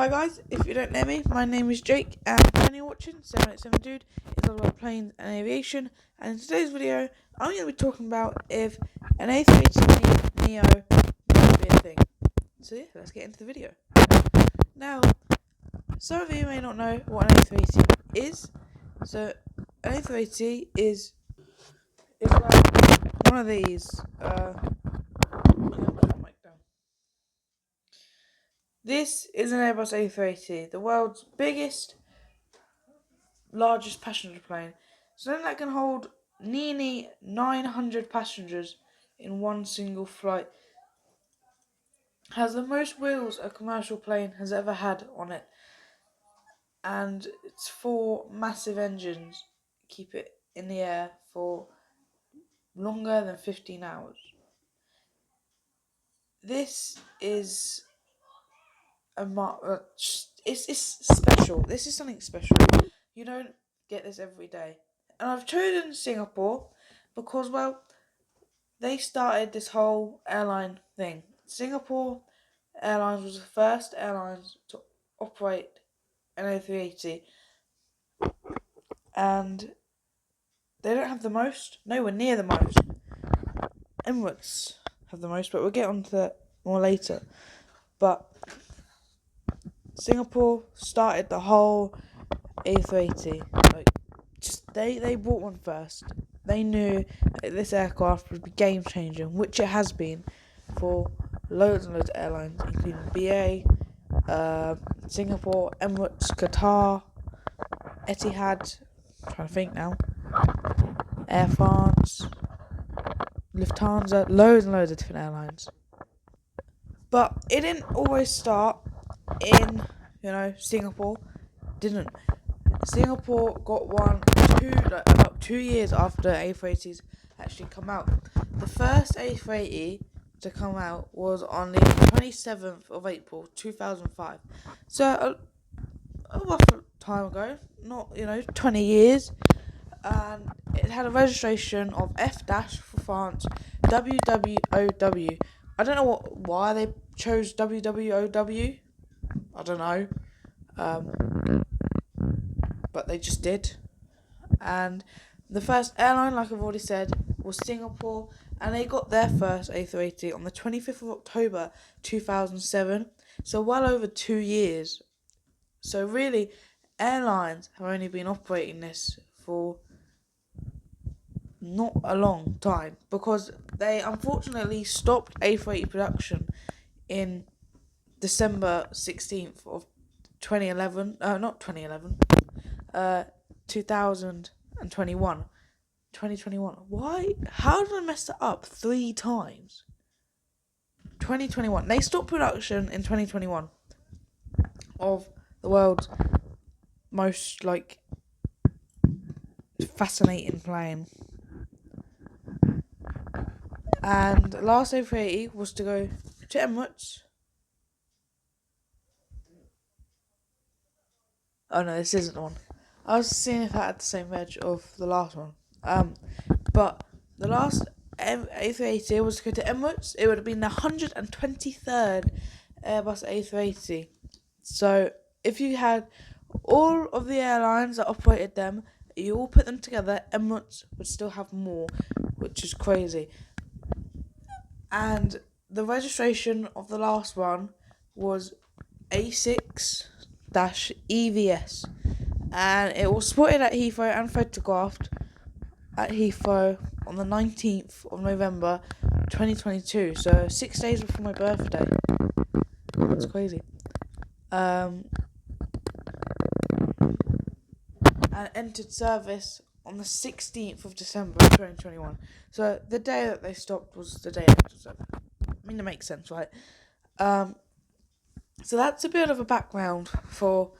guys, if you don't know me, my name is Jake and you're watching 787 Dude. It's all about planes and aviation, and in today's video I'm going to be talking about if an A380 Neo might be a thing. So yeah, let's get into the video. Now, some of you may not know what an A380 is. So an A380 is like one of these. This is an Airbus A380, the world's largest passenger plane. Something that can hold nearly 900 passengers in one single flight. Has the most wheels a commercial plane has ever had on it. And its 4 massive engines keep it in the air for longer than 15 hours. This is it's special. This is something special. You don't get this every day. And I've chosen Singapore because, well, they started this whole airline thing. Singapore Airlines was the first airlines to operate an A380, and they don't have the most, nowhere near the most. Emirates have the most, but we'll get onto that more later. But Singapore started the whole A380. They bought one first. They knew that this aircraft would be game changing, which it has been for loads and loads of airlines, including BA, Singapore, Emirates, Qatar, Etihad, I'm trying to think now, Air France, Lufthansa, loads and loads of different airlines. But it didn't always start in, Singapore. Didn't. Singapore got one about 2 years after A380s actually come out. The first A380 to come out was on the 27th of April 2005. So a rough time ago, not 20 years. And it had a registration of F- for France, WWOW. I don't know why they chose WWOW. I don't know. But they just did. And the first airline, like I've already said, was Singapore, and they got their first A380 on the 25th of October 2007, so well over 2 years. So really, airlines have only been operating this for not a long time, because they unfortunately stopped A380 production in December 16th of 2011, 2021. 2021. Why? How did I mess that up 3 times? 2021. They stopped production in 2021 of the world's most, fascinating plane. And the last A380 was to go to Emirates. Oh no, this isn't the one. I was seeing if that had the same reg of the last one. But the last A380 was to go to Emirates. It would have been the 123rd Airbus A380. So if you had all of the airlines that operated them, you all put them together, Emirates would still have more, which is crazy. And the registration of the last one was A6-EVS. And it was spotted at Heathrow and photographed at Heathrow on the 19th of November 2022, so 6 days before my birthday. That's crazy. And entered service on the 16th of December 2021. So the day that they stopped was the day it entered service. I mean, it makes sense, right? So that's a bit of a background for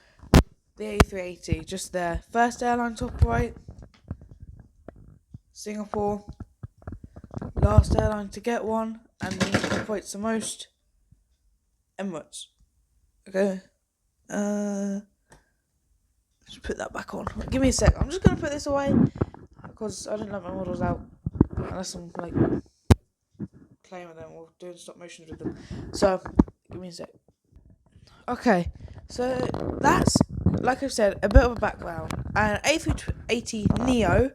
the A380, just their first airline to operate, Singapore, last airline to get one, and then operates the most, Emirates. Okay, just put that back on. Give me a sec. I'm just gonna put this away because I didn't let my models out unless I'm claiming them or doing stop motions with them. So give me a sec. Okay, So that's, like I've said, a bit of a background. And A380 Neo,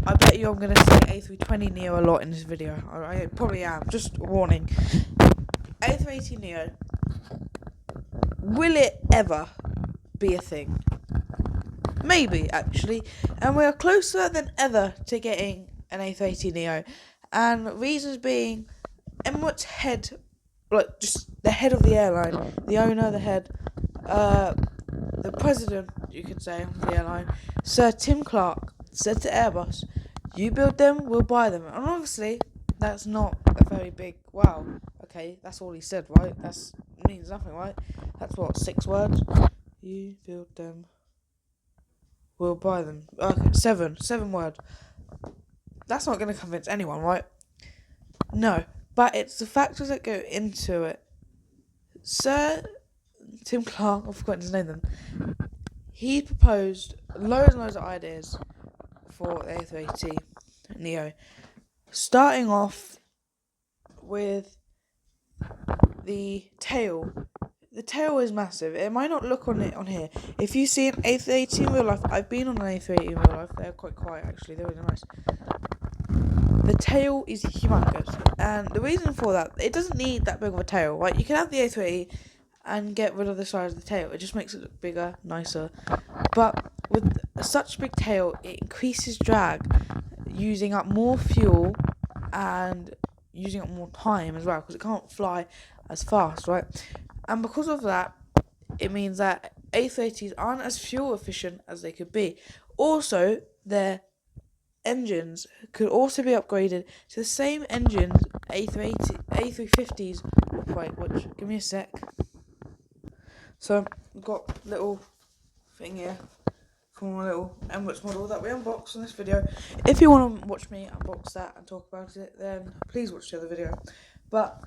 I bet you I'm going to say A320 Neo a lot in this video. I probably am, just warning. A380 Neo, will it ever be a thing? Maybe, actually. And we are closer than ever to getting an A380 Neo. And reasons being, Emirates head, like just the head of the airline, the owner, the head, the president, you could say, of the airline, Sir Tim Clark, said to Airbus, "You build them, we'll buy them." And obviously, that's not a very big, wow, okay, that's all he said, right? That means nothing, right? That's what, 6 words? You build them, we'll buy them. Okay, 7 words. That's not going to convince anyone, right? No, but it's the factors that go into it. Sir Tim Clark, I've forgotten his name then, he proposed loads and loads of ideas for the A380 Neo, starting off with the tail. The tail is massive. It might not look on it on here. If you see an A380 in real life, I've been on an A380 in real life. They're quite quiet actually. They're really nice. The tail is humongous, and the reason for that, it doesn't need that big of a tail, right? You can have the A380 and get rid of the size of the tail. It just makes it look bigger, nicer. But with such a big tail, it increases drag, using up more fuel and using up more time as well, because it can't fly as fast, right? And because of that, it means that A380s aren't as fuel efficient as they could be. Also, their engines could also be upgraded to the same engines A350s operate, which, give me a sec. So, I've got a little thing here from my little Emirates model that we unboxed in this video. If you want to watch me unbox that and talk about it, then please watch the other video. But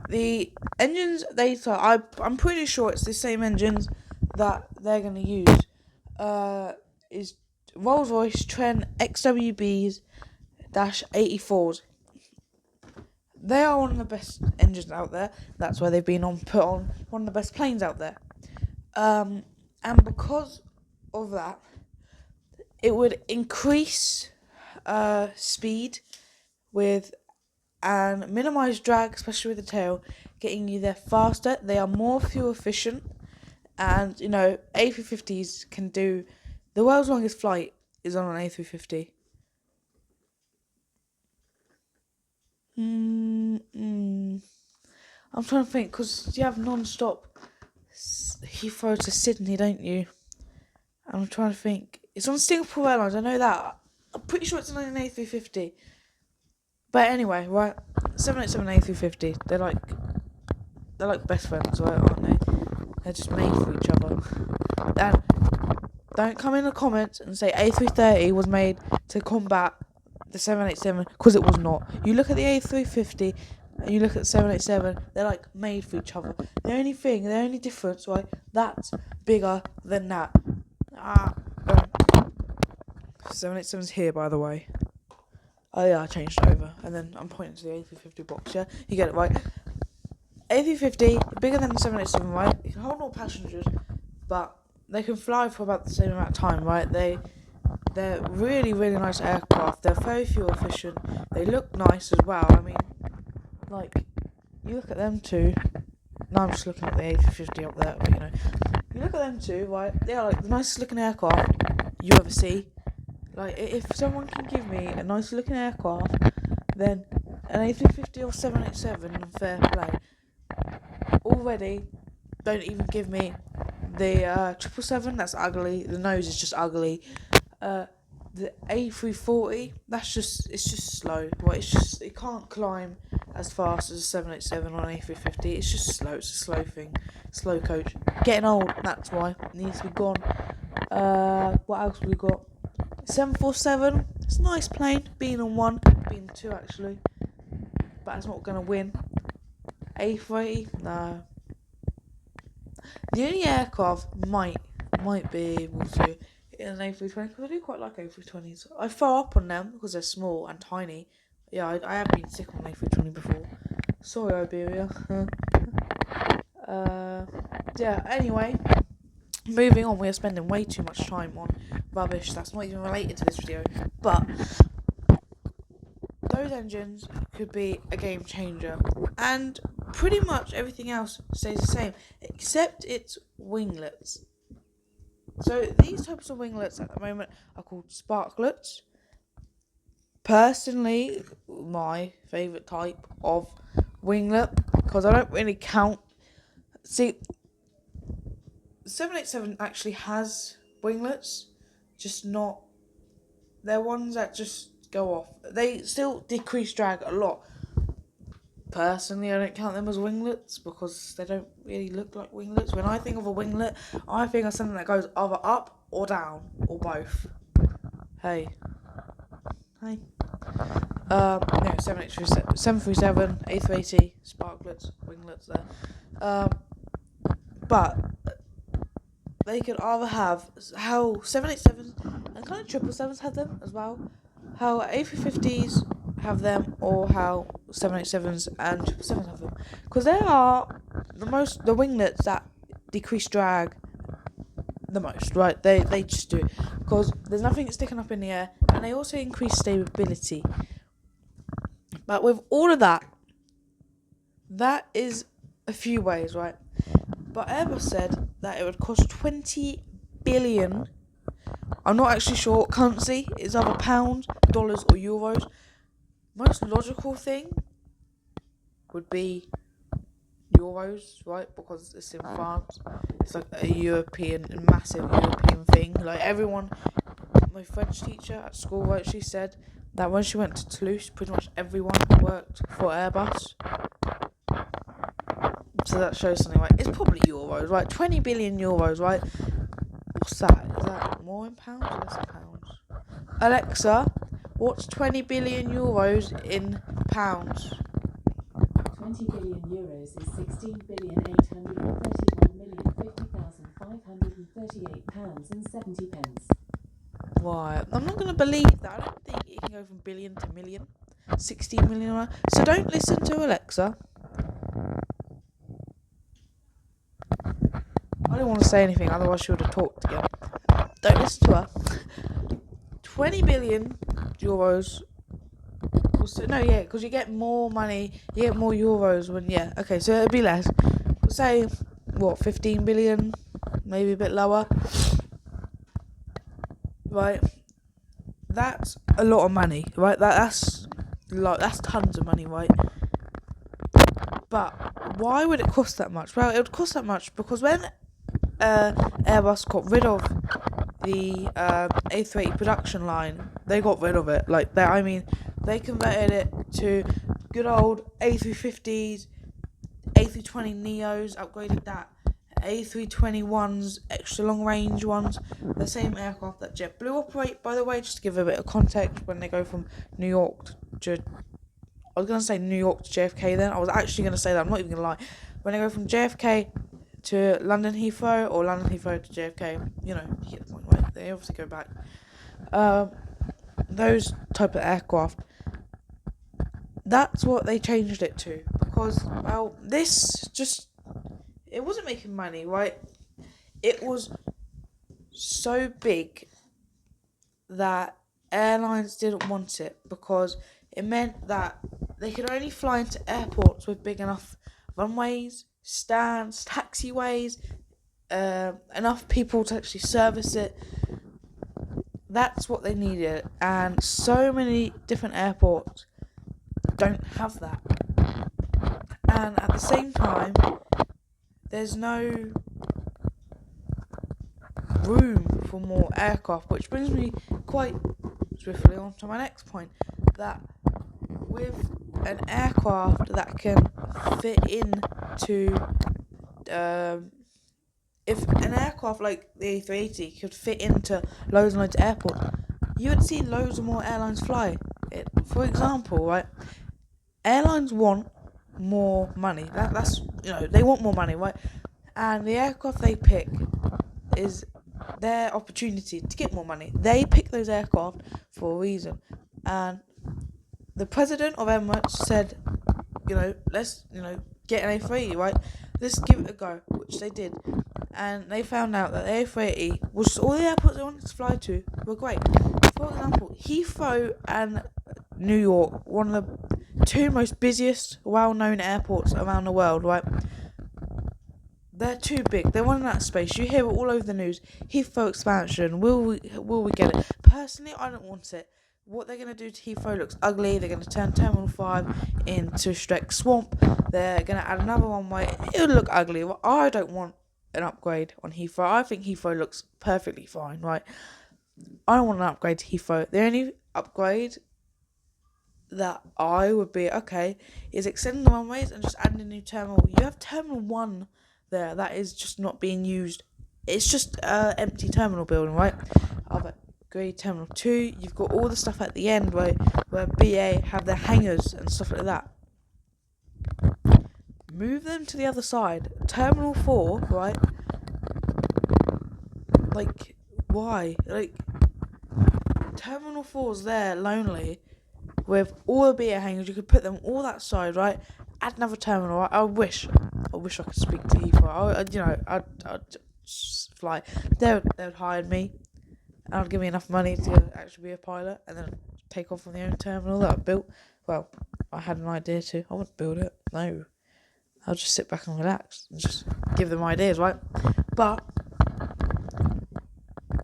the engines I'm pretty sure it's the same engines that they're going to use. Is Rolls-Royce Trent XWBs -84s. They are one of the best engines out there. That's why they've been put on one of the best planes out there. And because of that, it would increase speed with and minimize drag, especially with the tail, getting you there faster. They are more fuel efficient, and A350s can do. The world's longest flight is on an A350. I'm trying to think, because you have non-stop Heathrow to Sydney, don't you? I'm trying to think. It's on Singapore Airlines, I know that. I'm pretty sure it's on an A350. But anyway, right, 787 A350, they're like best friends, right, aren't they? They're just made for each other. And don't come in the comments and say A330 was made to combat the 787, because it was not. You look at the A350 and you look at the 787, they're like made for each other. The only difference, right, that's bigger than that. 787's here, by the way. Oh yeah, I changed it over, and then I'm pointing to the A350 box, yeah? You get it, right? A350, bigger than the 787, right? It can hold more passengers, but they can fly for about the same amount of time, right? They're really, really nice aircraft. They're very fuel efficient. They look nice as well. I mean, like, you look at them two. No, I'm just looking at the A350 up there, but you look at them two, right? They are like the nicest looking aircraft you ever see. Like, if someone can give me a nice looking aircraft, then an A350 or 787, fair play. Already, don't even give me the 777, that's ugly. The nose is just ugly. The A340, it's just slow. Right? It can't climb as fast as a 787 or an A350. It's just slow. It's a slow thing. Slow coach. Getting old, that's why. It needs to be gone. What else have we got? 747, it's a nice plane, being on one, being two actually, but it's not going to win. A380, no. The only aircraft might be able to is an A320, because I do quite like A320s. I throw up on them because they're small and tiny. Yeah, I have been sick on an A320 before. Sorry, Iberia. Yeah, anyway, moving on, we are spending way too much time on rubbish that's not even related to this video, but those engines could be a game changer, and pretty much everything else stays the same, except its winglets. So these types of winglets at the moment are called sparklets. Personally, my favourite type of winglet, because I don't really count. See, 787 actually has winglets, just not. They're ones that just go off. They still decrease drag a lot. Personally, I don't count them as winglets because they don't really look like winglets. When I think of a winglet, I think of something that goes either up or down or both. Hey. No, 737, A380, sparklets, winglets there. But they could either have how 787s and kind of 777s have them as well, how A350s have them, or how 787s and 777s have them, because they are the winglets that decrease drag the most, right? They just do, because there's nothing sticking up in the air, and they also increase stability. But with all of that is a few ways, right? But Airbus said that it would cost 20 billion. I'm not actually sure what currency. It's either pounds, dollars, or euros. Most logical thing would be euros, right? Because it's in France. It's like a massive European thing. Like everyone, my French teacher at school, right, she said that when she went to Toulouse, pretty much everyone worked for Airbus. So that shows something, right? It's probably euros, right? 20 billion euros, right? What's that? Is that more in pounds or less in pounds? Alexa, what's 20 billion euros in pounds? 20 billion euros is 16,831,050,538 pounds and 70 pence. Right, I'm not going to believe that. I don't think it can go from billion to million. 16 million. So don't listen to Alexa. I don't want to say anything, otherwise she would have talked again. Don't listen to her. 20 billion euros. No, yeah, because you get more money, you get more euros when, yeah, okay, so it'd be less. Say, 15 billion, maybe a bit lower. Right? That's a lot of money, right? That's tons of money, right? But why would it cost that much? Well, it would cost that much because when Airbus got rid of the A380 production line, they got rid of it. They converted it to good old A350s, A320neos, upgraded that, A321s, extra long range ones, the same aircraft that JetBlue operate, by the way, just to give a bit of context. When they go from New York to I was going to say New York to JFK then. I was actually going to say that. I'm not even going to lie. When they go from JFK to London Heathrow or London Heathrow to JFK, you get the point, right? They obviously go back. Those type of aircraft, that's what they changed it to. Because, well, it wasn't making money, right? It was so big that airlines didn't want it because it meant that they could only fly into airports with big enough runways, stands, taxiways, enough people to actually service it. That's what they needed, and so many different airports don't have that. And at the same time, there's no room for more aircraft, which brings me quite swiftly on to my next point, that with an aircraft that can fit into if an aircraft like the A380 could fit into loads and loads of airports, you would see loads of more airlines fly it. For example, right, airlines want more money. That's they want more money, right? And the aircraft they pick is their opportunity to get more money. They pick those aircraft for a reason. And the president of Emirates said, let's, get an A380, right? Let's give it a go, which they did. and they found out that the A380 was all the airports they wanted to fly to were great. For example, Heathrow and New York, one of the two most busiest, well-known airports around the world, right? They're too big. They want that space. You hear it all over the news. Heathrow expansion. Will we get it? Personally, I don't want it. What they're going to do to Heathrow looks ugly. They're going to turn Terminal 5 into Shrek Swamp. They're going to add another runway. It'll look ugly. Well, I don't want an upgrade on Heathrow. I think Heathrow looks perfectly fine, right? I don't want an upgrade to Heathrow. The only upgrade that I would be okay is extending the runways and just adding a new terminal. You have Terminal 1 there that is just not being used. It's just an empty terminal building, right? I've upgraded Terminal 2. You've got all the stuff at the end where BA have their hangars and stuff like that. Move them to the other side. Terminal 4, right? Like, why? Like, Terminal 4's there lonely with all the BA hangars. You could put them all that side, right? Add another terminal, right? I wish I could speak to Heathrow. I'd just fly. They would hire me, and I'd give me enough money to actually be a pilot, and then take off on the own terminal that I built. Well, I had an idea to. I wouldn't build it. No, I'll just sit back and relax and just give them ideas, right? But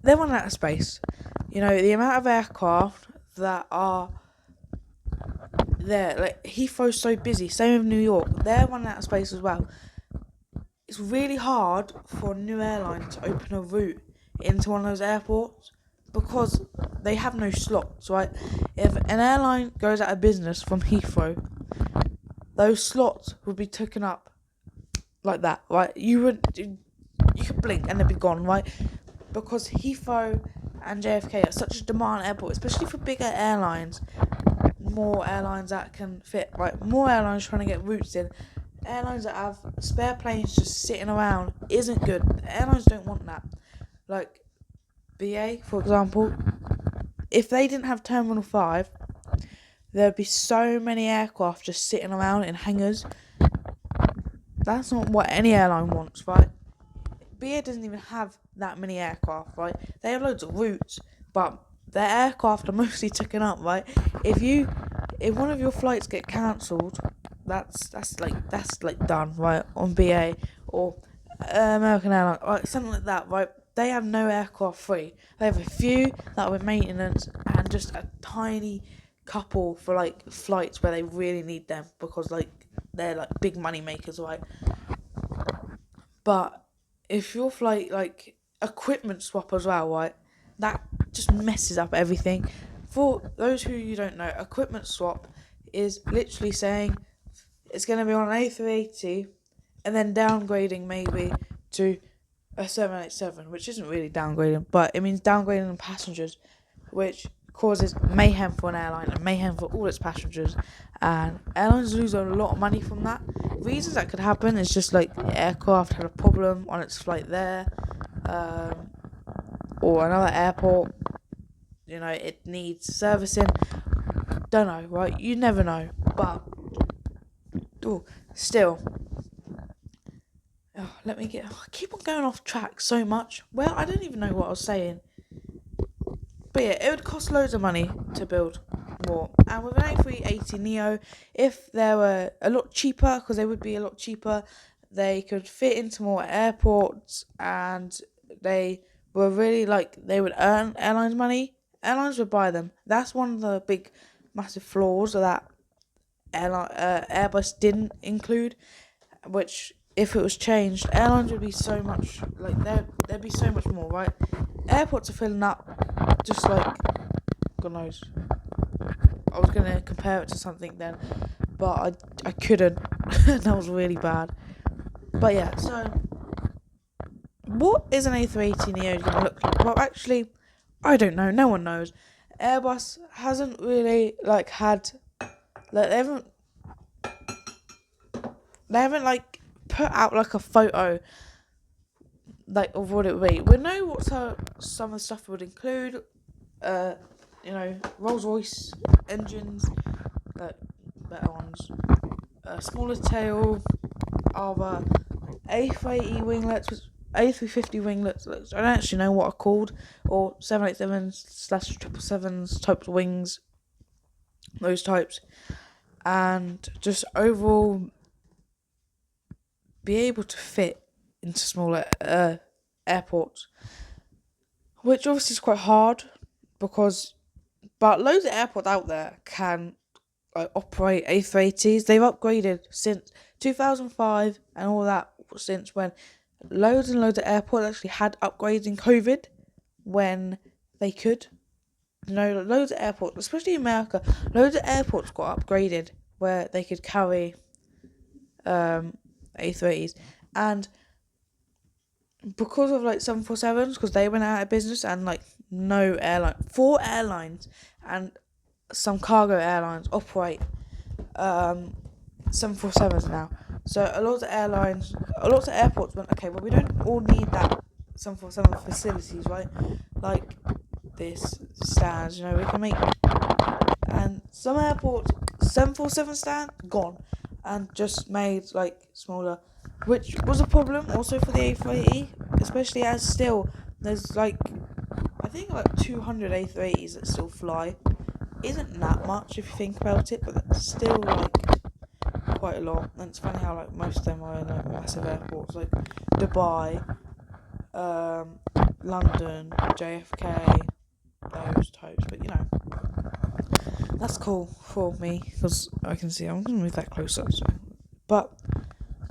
they want out of space. The amount of aircraft that are there, like Heathrow's so busy. Same with New York. They're running out of space as well. It's really hard for a new airline to open a route into one of those airports because they have no slots, right? If an airline goes out of business from Heathrow, those slots would be taken up like that, right? You could blink and they'd be gone, right? Because Heathrow and JFK are such a demand airport, especially for bigger airlines. More airlines that can fit, right? More airlines trying to get routes in. Airlines that have spare planes just sitting around isn't good. Airlines don't want that. Like BA, for example, if they didn't have Terminal 5, there'd be so many aircraft just sitting around in hangars. That's not what any airline wants, right? BA doesn't even have that many aircraft, right? They have loads of routes, but their aircraft are mostly taken up, right? If one of your flights get cancelled, that's done, right? On BA or American Airlines, right? Something like that, right? They have no aircraft free. They have a few that are with maintenance and just a tiny couple for like flights where they really need them because like they're like big money makers, right? But if your flight like equipment swap as well, right? That just messes up everything. For those who you don't know, equipment swap is literally saying it's going to be on an A380 and then downgrading maybe to a 787, which isn't really downgrading, but it means downgrading passengers, which causes mayhem for an airline and mayhem for all its passengers, and airlines lose a lot of money from that. Reasons that could happen is just like the aircraft had a problem on its flight there, or another airport, it needs servicing. Don't know, right? You never know, but still. I keep on going off track so much. Well, I don't even know what I was saying. But yeah, it would cost loads of money to build more. And with an A380 Neo, if they were a lot cheaper, because they would be a lot cheaper, they could fit into more airports and they were really they would earn airlines money. Airlines would buy them. That's one of the big, massive flaws that Airbus didn't include, which if it was changed, airlines would be so much, there'd be so much more, right? Airports are filling up, just like, God knows. I was going to compare it to something then, but I couldn't. That was really bad. But yeah, so, what is an A380 Neo going to look like? Well, actually, I don't know. No one knows. Airbus hasn't really, had, they haven't put out a photo of what it would be. We know what some of the stuff would include. Rolls Royce engines, better ones, smaller tail, other A380 winglets, A350 winglets. I don't actually know what are called, or 787/777s types of wings, those types, and just overall be able to fit into smaller airports, which obviously is quite hard but loads of airports out there can operate A380s. They've upgraded since 2005 and all that, since when loads and loads of airports actually had upgrades in COVID when they could. Loads of airports, especially in America, loads of airports got upgraded where they could carry A380s. And because of 747s, because they went out of business and no airline, 4 airlines and some cargo airlines operate 747s now. So a lot of airports went, okay, well, we don't all need that 747 facilities, right? Like this stands, we can make, and some airports 747 stand gone, and just made smaller, which was a problem also for the A380, especially as still there's I think 200 A380s that still fly. Isn't that much if you think about it, but that's still quite a lot. And it's funny how most of them are in massive airports like Dubai, London, JFK, those types. But that's cool for me because I can see I'm gonna move that closer. So, but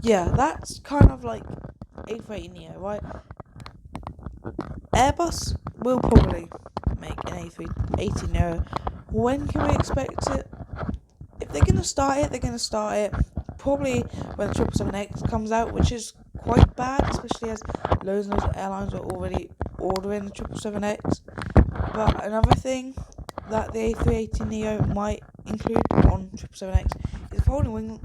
yeah, that's kind of A380neo, right? Airbus will probably make an A380neo. When can we expect it? If they're going to start it, they're going to start it probably when the 777X comes out, which is quite bad, especially as loads and loads of airlines are already ordering the 777X. But another thing that the A380neo might include on 777X is folding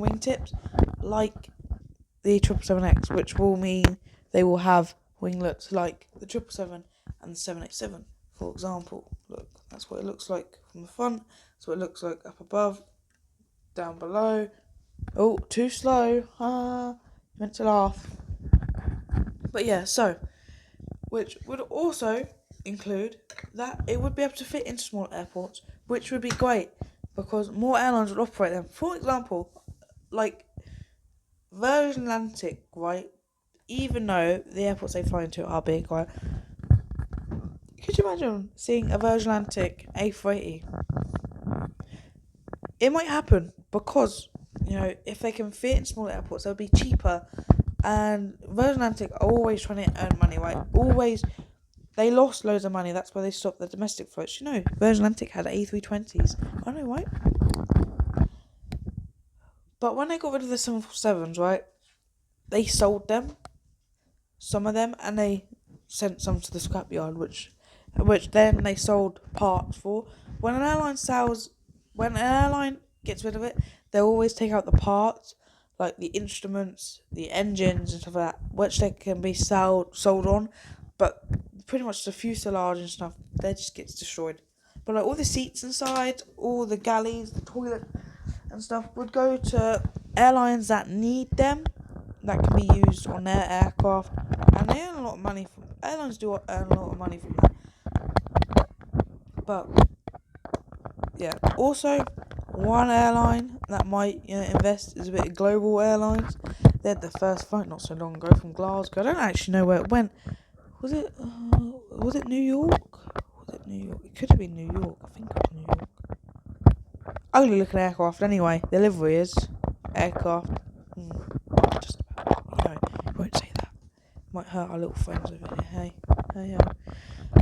wingtips like the 777X, which will mean they will have winglets like the 777 and the 787, for example. Look, that's what it looks like from the front. That's what it looks like up above, down below. Oh, too slow. Meant to laugh. But yeah, which would also include that it would be able to fit into small airports, which would be great because more airlines would operate them. For example, Virgin Atlantic, right? Even though the airports they fly into are big, right? Could you imagine seeing a Virgin Atlantic A380? It might happen because, if they can fit in smaller airports, they'll be cheaper. And Virgin Atlantic are always trying to earn money, right? They lost loads of money. That's why they stopped the domestic flights. Virgin Atlantic had A320s. I know, right? But when they got rid of the 747s, right? They sold them, some of them, and they sent some to the scrapyard, which then they sold parts for. When an airline gets rid of it, they always take out the parts, like the instruments, the engines, and stuff like that, which they can be sold on. But pretty much the fuselage and stuff, that just gets destroyed. But all the seats inside, all the galleys, the toilet and stuff would go to airlines that need them, that can be used on their aircraft, and they earn a lot of money from. Airlines do earn a lot of money from that. But yeah, also one airline that might invest is a bit of Global Airlines. They had the first flight not so long ago from Glasgow. I don't actually know where it went. Was it New York? Was it New York? It could have been New York. I think it was New York. Ugly looking aircraft anyway. The livery is aircraft. Just about. You won't say that. Might hurt our little friends over here. Hey.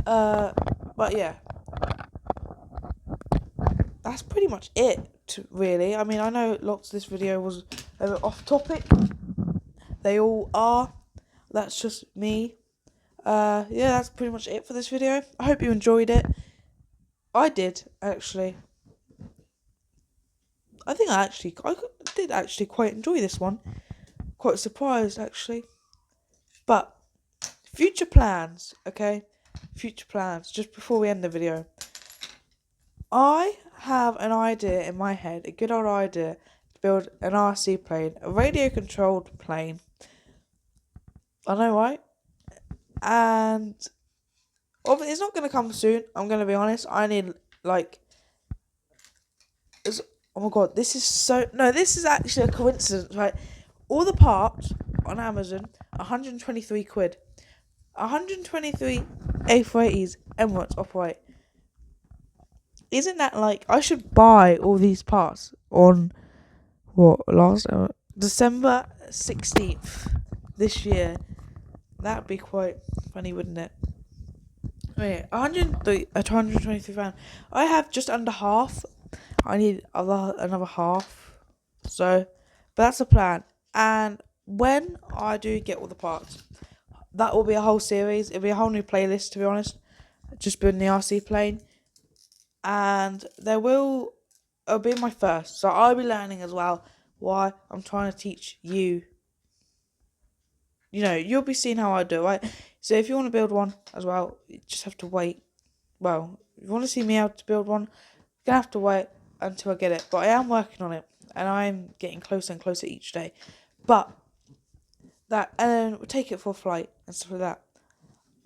But yeah. That's pretty much it, really. I mean, I know lots of this video was a bit off topic. They all are. That's just me. Yeah, that's pretty much it for this video. I hope you enjoyed it. I did, actually. I did actually quite enjoy this one. Quite surprised, actually. But, future plans, okay? Future plans, just before we end the video. I have an idea in my head, a good old idea, to build an RC plane, a radio-controlled plane, I know, right? And it's not going to come soon. I'm going to be honest. I need like, oh my god, this is so no. This is actually a coincidence, right? All the parts on Amazon, 123 quid. 123 A380s Emirates operate. Isn't that like I should buy all these parts on what last December 16th this year? That'd be quite funny, wouldn't it? Okay, 123 pound. I have just under half. I need another half. So, but that's the plan. And when I do get all the parts, that will be a whole series. It'll be a whole new playlist, to be honest. Just building the RC plane, and it'll be my first. So I'll be learning as well. Why I'm trying to teach you. You'll be seeing how I do, right? So if you want to build one as well, you just have to wait. Well, if you want to see me how to build one, you're gonna have to wait until I get it. But I am working on it, and I'm getting closer and closer each day. But and then we'll take it for a flight and stuff like that.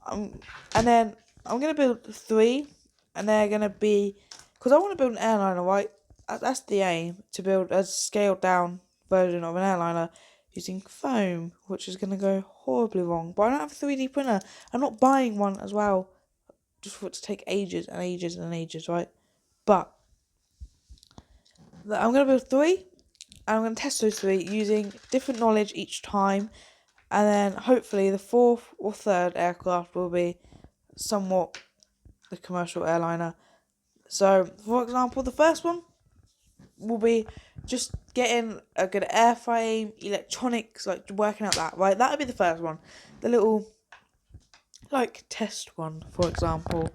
And then I'm gonna build 3, and they're gonna be because I want to build an airliner, right? That's the aim, to build a scaled down version of an airliner using foam, which is gonna go horribly wrong. But I don't have a 3D printer. I'm not buying one as well, just for it to take ages and ages and ages, right? But I'm gonna build 3, and I'm gonna test those 3 using different knowledge each time, and then hopefully the 4th or 3rd aircraft will be somewhat the commercial airliner. So, for example, the first one will be just getting a good airframe, electronics, like working out that, right? That would be the first one. The little, like, test one, for example.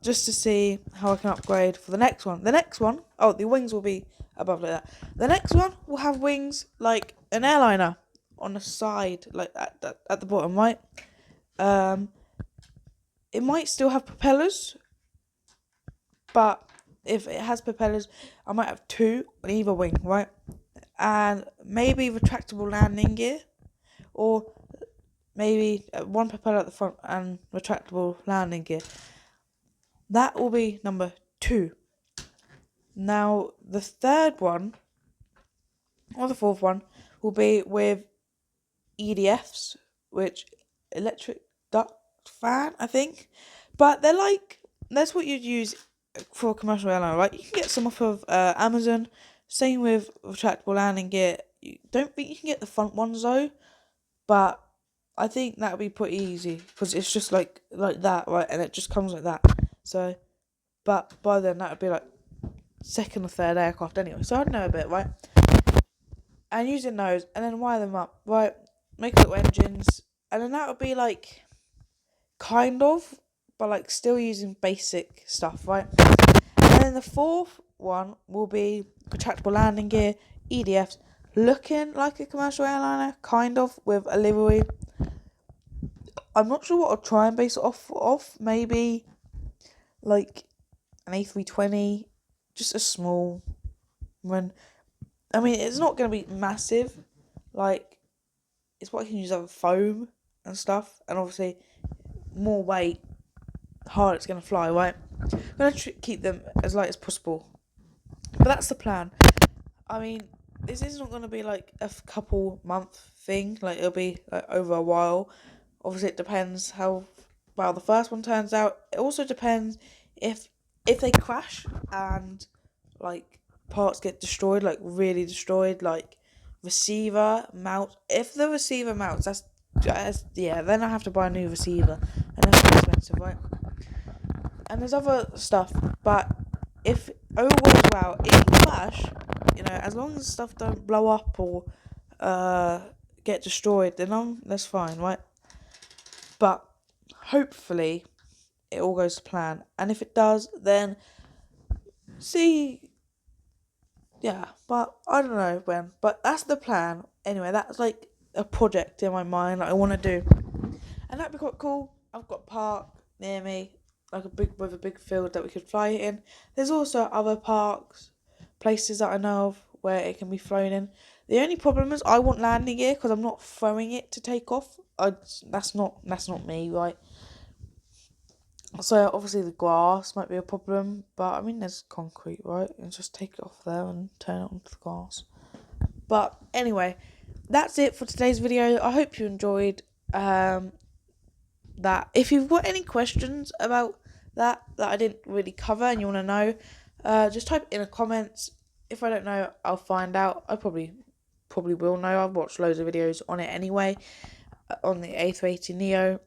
Just to see how I can upgrade for the next one. The next one, the wings will be above like that. The next one will have wings like an airliner on the side, like at the bottom, right? It might still have propellers, but if it has propellers, I might have 2 on either wing, right? And maybe retractable landing gear, or maybe 1 propeller at the front and retractable landing gear. That will be number 2. Now, the 3rd one, or the 4th one, will be with EDFs, which electric duct fan, I think. But that's what you'd use for a commercial airline, right? You can get some off of Amazon. Same with retractable landing gear. You don't think you can get the front ones though, but I think that would be pretty easy because it's just like that, right? And it just comes like that. So, but by then that would be like 2nd or 3rd aircraft anyway. So I'd know a bit, right? And using those, and then wire them up, right? Make little engines, and then that would be like kind of, but like still using basic stuff, right? And then the 4th one will be retractable landing gear, EDFs, looking like a commercial airliner, kind of, with a livery. I'm not sure what I'll try and base it off of. Maybe like an A320, just a small one. I mean, it's not going to be massive. Like, it's what I can use over foam and stuff, and obviously more weight, harder it's going to fly, right? I'm going to keep them as light as possible. But that's the plan. I mean, this isn't going to be like a couple month thing. Like, it'll be like over a while. Obviously, it depends how well the first one turns out. It also depends if they crash and like parts get destroyed, like really destroyed, like receiver mount. If the receiver mounts, then I have to buy a new receiver, and that's expensive, right? And there's other stuff, but if all goes well, if you crash, as long as stuff don't blow up or get destroyed, then that's fine, right? But hopefully it all goes to plan, and if it does, then but I don't know when, but that's the plan. Anyway, that's like a project in my mind that I want to do, and that'd be quite cool. I've got a park near me, like a big field that we could fly it in. There's also other parks, places that I know of where it can be flown in. The only problem is I want landing gear because I'm not throwing it to take off. That's not me, right? So obviously the grass might be a problem, but I mean there's concrete, right? And just take it off there and turn it onto the grass. But anyway, that's it for today's video. I hope you enjoyed that. If you've got any questions about that I didn't really cover and you want to know, just type in the comments. If I don't know, I'll find out. I probably will know. I've watched loads of videos on it anyway, on the A380 Neo.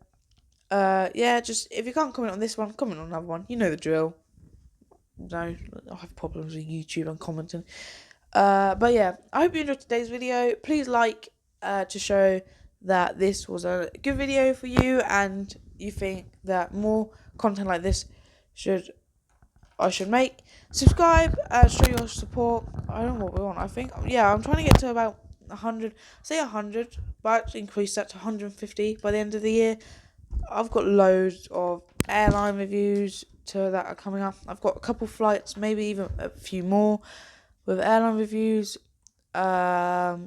Yeah, just if you can't comment on this one, comment on another one. You know the drill. No, I have problems with YouTube and commenting. But yeah, I hope you enjoyed today's video. Please like to show that this was a good video for you and you think that more content like this I should make. Subscribe and show your support. I don't know what we want. I think, yeah, I'm trying to get to about 100, say 100, but increase that to 150 by the end of the year. I've got loads of airline reviews that are coming up. I've got a couple flights, maybe even a few more with airline reviews. Yeah,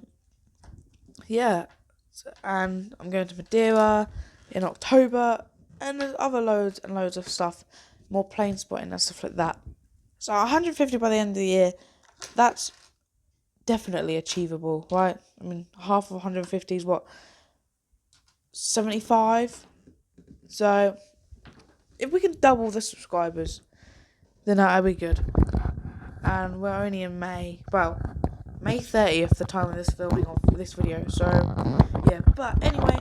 and I'm going to Madeira in October, and there's other loads and loads of stuff, more plane spotting and stuff like that. So 150 by the end of the year, that's definitely achievable, right? I mean, half of 150 is what, 75? So if we can double the subscribers, then that'll be good. And we're only in May. Well, May 30th, the time of this filming of this video. So yeah, but anyway,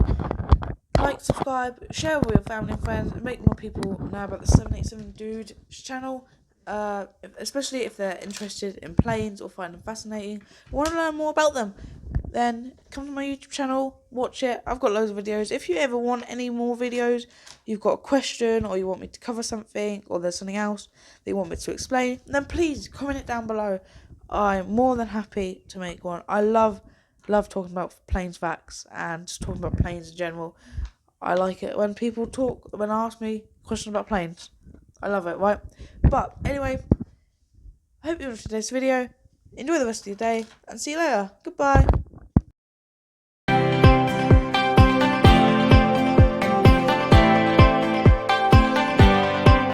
like, subscribe, share with your family and friends, and make more people know about the 787 Dude channel. Especially if they're interested in planes or find them fascinating, want to learn more about them, then come to my YouTube channel, watch it. I've got loads of videos. If you ever want any more videos, you've got a question or you want me to cover something or there's something else that you want me to explain, then please comment it down below. I'm more than happy to make one. I love talking about planes facts and just talking about planes in general. I like it when people ask me questions about planes. I love it, right? But anyway, I hope you enjoyed today's video. Enjoy the rest of your day and see you later. Goodbye.